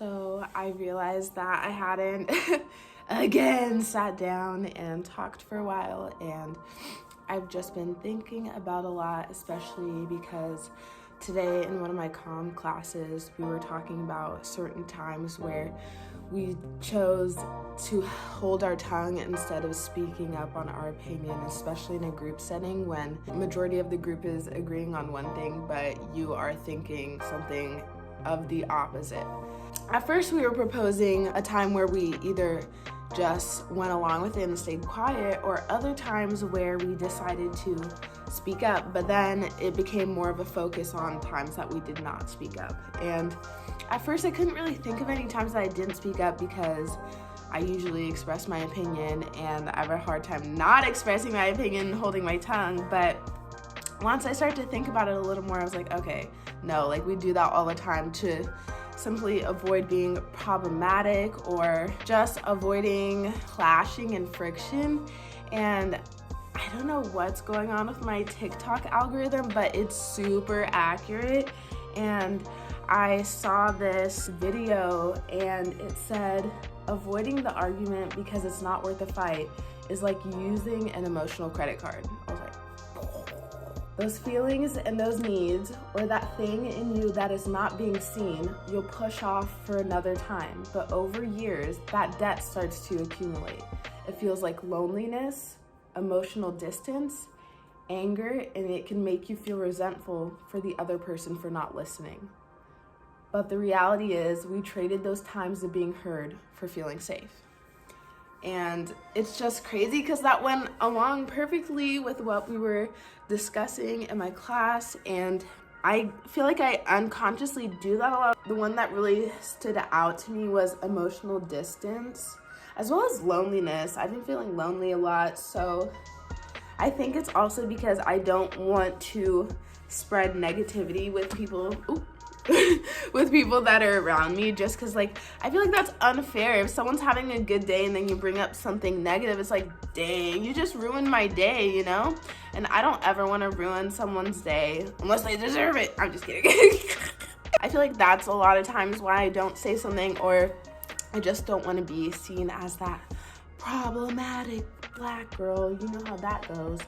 So I realized that I hadn't again sat down and talked for a while, and I've just been thinking about a lot, especially because today in one of my comm classes we were talking about certain times where we chose to hold our tongue instead of speaking up on our opinion, especially in a group setting when the majority of the group is agreeing on one thing but you are thinking something of the opposite. At first we were proposing a time where we either just went along with it and stayed quiet, or other times where we decided to speak up, but then it became more of a focus on times that we did not speak up. And at first I couldn't really think of any times that I didn't speak up because I usually express my opinion and I have a hard time not expressing my opinion and holding my tongue. But once I started to think about it a little more, I was like, okay, no, like we do that all the time to simply avoid being problematic or just avoiding clashing and friction. And I don't know what's going on with my TikTok algorithm, but it's super accurate. And I saw this video and it said, avoiding the argument because it's not worth the fight is like using an emotional credit card. I was like, those feelings and those needs, or that thing in you that is not being seen, you'll push off for another time. But over years, that debt starts to accumulate. It feels like loneliness, emotional distance, anger, and it can make you feel resentful for the other person for not listening. But the reality is, we traded those times of being heard for feeling safe. And it's just crazy because that went along perfectly with what we were discussing in my class, and I feel like I unconsciously do that a lot. The one that really stood out to me was emotional distance, as well as loneliness. I've been feeling lonely a lot, so I think it's also because I don't want to spread negativity with people. With people that are around me, just because like I feel like that's unfair. If someone's having a good day and then you bring up something negative, it's like, dang, you just ruined my day, you know? And I don't ever want to ruin someone's day unless they deserve it. I'm just kidding. I feel like that's a lot of times why I don't say something, or I just don't want to be seen as that problematic black girl. You know how that goes.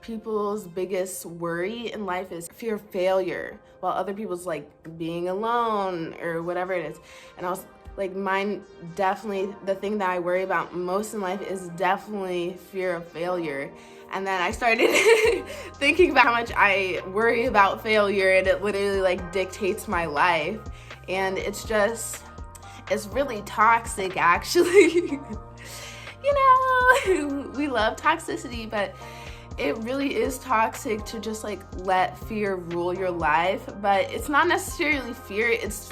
People's biggest worry in life is fear of failure, while other people's like being alone or whatever it is. And I was like, mine definitely, the thing that I worry about most in life is definitely fear of failure. And then I started thinking about how much I worry about failure, and it literally like dictates my life. And it's really toxic, actually. You know, we love toxicity, but it really is toxic to just like let fear rule your life. But it's not necessarily fear, it's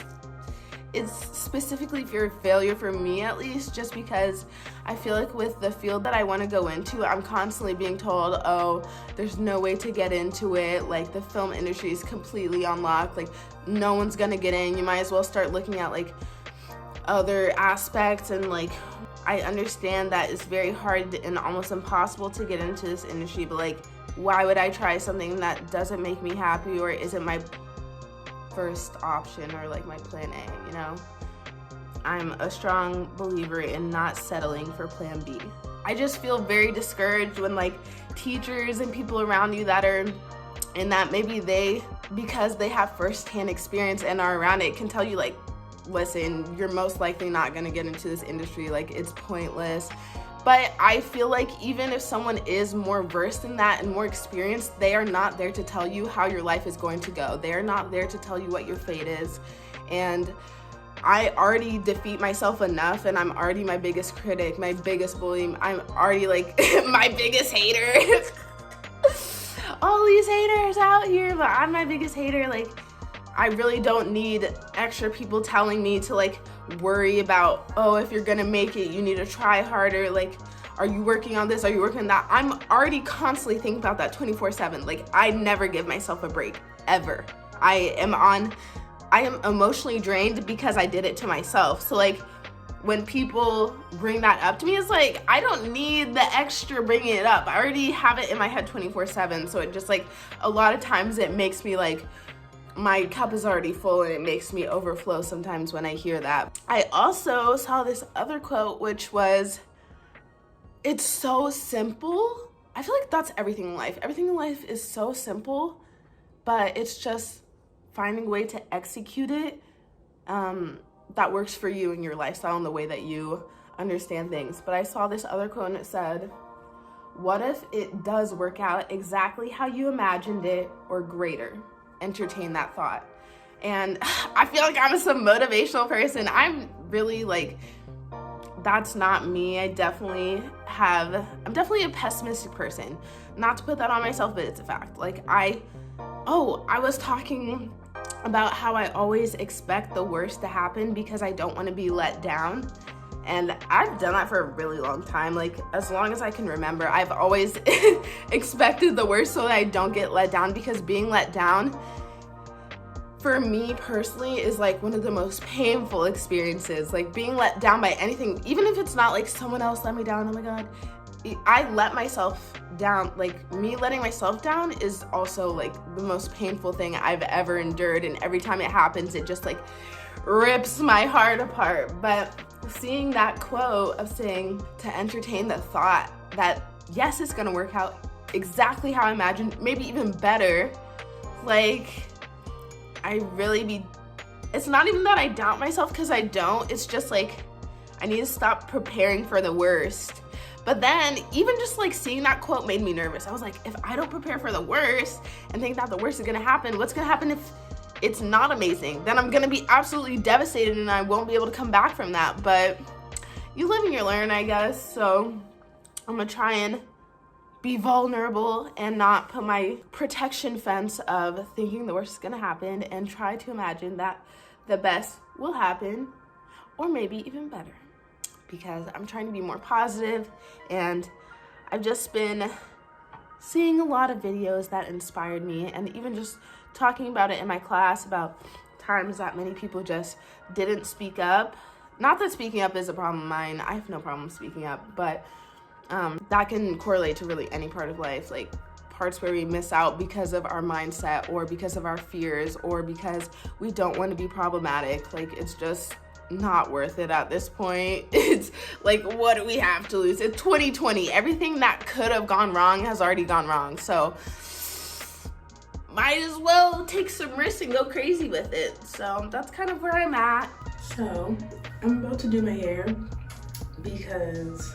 specifically fear of failure for me, at least, just because I feel like with the field that I want to go into, I'm constantly being told, oh, there's no way to get into it, like the film industry is completely on lock, like no one's gonna get in, you might as well start looking at like other aspects. And like I understand that it's very hard and almost impossible to get into this industry, but like, why would I try something that doesn't make me happy or isn't my first option or like my plan A, you know? I'm a strong believer in not settling for plan B. I just feel very discouraged when like teachers and people around you that are in that, maybe they, because they have firsthand experience and are around it, can tell you like, listen, you're most likely not gonna get into this industry, like it's pointless. But I feel like even if someone is more versed in that and more experienced, they are not there to tell you how your life is going to go. They are not there to tell you what your fate is. And I already defeat myself enough, and I'm already my biggest critic, my biggest bully. I'm already like my biggest hater. All these haters out here, but I'm my biggest hater. Like, I really don't need extra people telling me to like worry about, oh, if you're gonna make it, you need to try harder. Like, are you working on this? Are you working on that? I'm already constantly thinking about that 24/7. Like, I never give myself a break, ever. I am emotionally drained because I did it to myself. So like, when people bring that up to me, it's like, I don't need the extra bringing it up. I already have it in my head 24/7. So it just like, a lot of times it makes me like my cup is already full and it makes me overflow sometimes when I hear that. I also saw this other quote, which was, it's so simple. I feel like that's everything in life. Everything in life is so simple, but it's just finding a way to execute it that works for you and your lifestyle and the way that you understand things. But I saw this other quote and it said, what if it does work out exactly how you imagined it or greater? Entertain that thought. And I feel like I'm some motivational person. I'm really like, that's not me. I'm definitely a pessimistic person. Not to put that on myself, but it's a fact. Like I was talking about how I always expect the worst to happen because I don't want to be let down. And I've done that for a really long time. Like as long as I can remember, I've always expected the worst so that I don't get let down, because being let down for me personally is like one of the most painful experiences. Like being let down by anything, even if it's not like someone else let me down, oh my God, I let myself down. Like me letting myself down is also like the most painful thing I've ever endured. And every time it happens, it just like rips my heart apart. But seeing that quote of saying to entertain the thought that yes, it's gonna work out exactly how I imagined, maybe even better, like it's not even that I doubt myself, because I don't. It's just like I need to stop preparing for the worst. But then even just like seeing that quote made me nervous. I was like, if I don't prepare for the worst and think that the worst is gonna happen, what's gonna happen if it's not amazing? Then I'm gonna be absolutely devastated and I won't be able to come back from that. But you live and you learn, I guess. So I'm gonna try and be vulnerable and not put my protection fence of thinking the worst is gonna happen, and try to imagine that the best will happen, or maybe even better, because I'm trying to be more positive. And I've just been seeing a lot of videos that inspired me, and even just talking about it in my class about times that many people just didn't speak up. Not that speaking up is a problem of mine. I have no problem speaking up, but that can correlate to really any part of life, like parts where we miss out because of our mindset or because of our fears or because we don't want to be problematic. Like it's just not worth it at this point. It's like, what do we have to lose? It's 2020. Everything that could have gone wrong has already gone wrong. So might as well take some risks and go crazy with it. So that's kind of where I'm at. So I'm about to do my hair because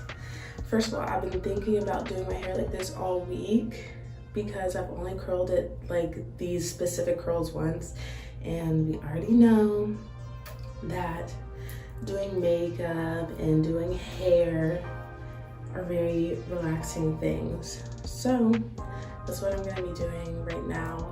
first of all, I've been thinking about doing my hair like this all week because I've only curled it like these specific curls once, and we already know that doing makeup and doing hair are very relaxing things. So that's what I'm gonna be doing right now.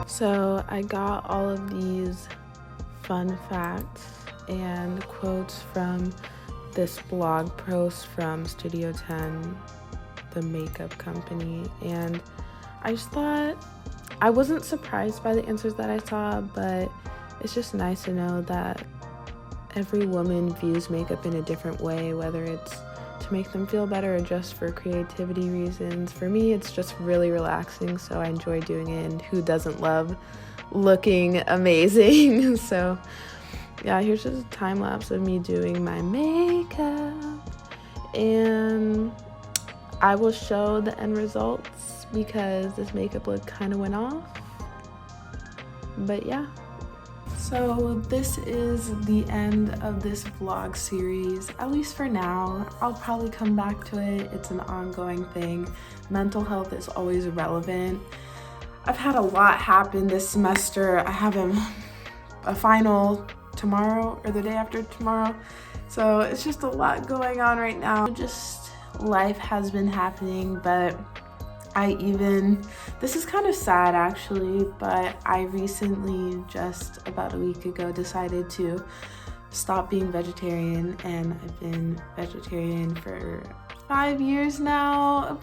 So I got all of these fun facts and quotes from this blog post from Studio 10, the makeup company, and I just thought, I wasn't surprised by the answers that I saw, but it's just nice to know that every woman views makeup in a different way, whether it's to make them feel better or just for creativity reasons. For me, it's just really relaxing, so I enjoy doing it, and who doesn't love looking amazing? So yeah, here's just a time lapse of me doing my makeup, and I will show the end results because this makeup look kind of went off. But yeah. So this is the end of this vlog series, at least for now. I'll probably come back to it. It's an ongoing thing. Mental health is always relevant. I've had a lot happen this semester. I have a final tomorrow or the day after tomorrow. So it's just a lot going on right now. Just life has been happening, but This is kind of sad actually, but I recently, just about a week ago, decided to stop being vegetarian, and I've been vegetarian for 5 years now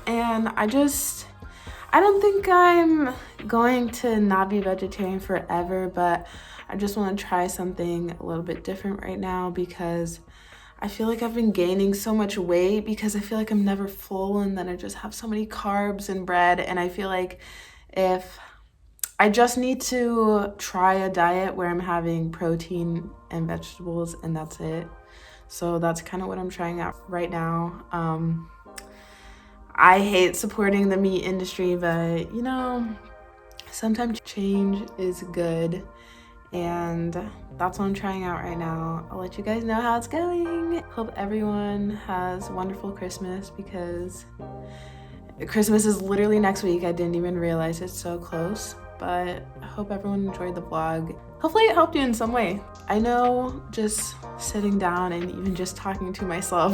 and I don't think I'm going to not be vegetarian forever, but I just want to try something a little bit different right now because I feel like I've been gaining so much weight because I feel like I'm never full, and then I just have so many carbs and bread, and I feel like if I just need to try a diet where I'm having protein and vegetables and that's it. So that's kind of what I'm trying out right now. I hate supporting the meat industry, but sometimes change is good, and that's what I'm trying out right now. I'll let you guys know how it's going. Hope everyone has a wonderful Christmas because Christmas is literally next week. I didn't even realize it's so close, but I hope everyone enjoyed the vlog. Hopefully it helped you in some way. I know just sitting down and even just talking to myself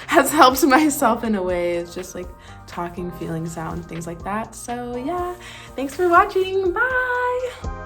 has helped myself in a way. It's just like talking feelings out and things like that. So yeah, thanks for watching. Bye.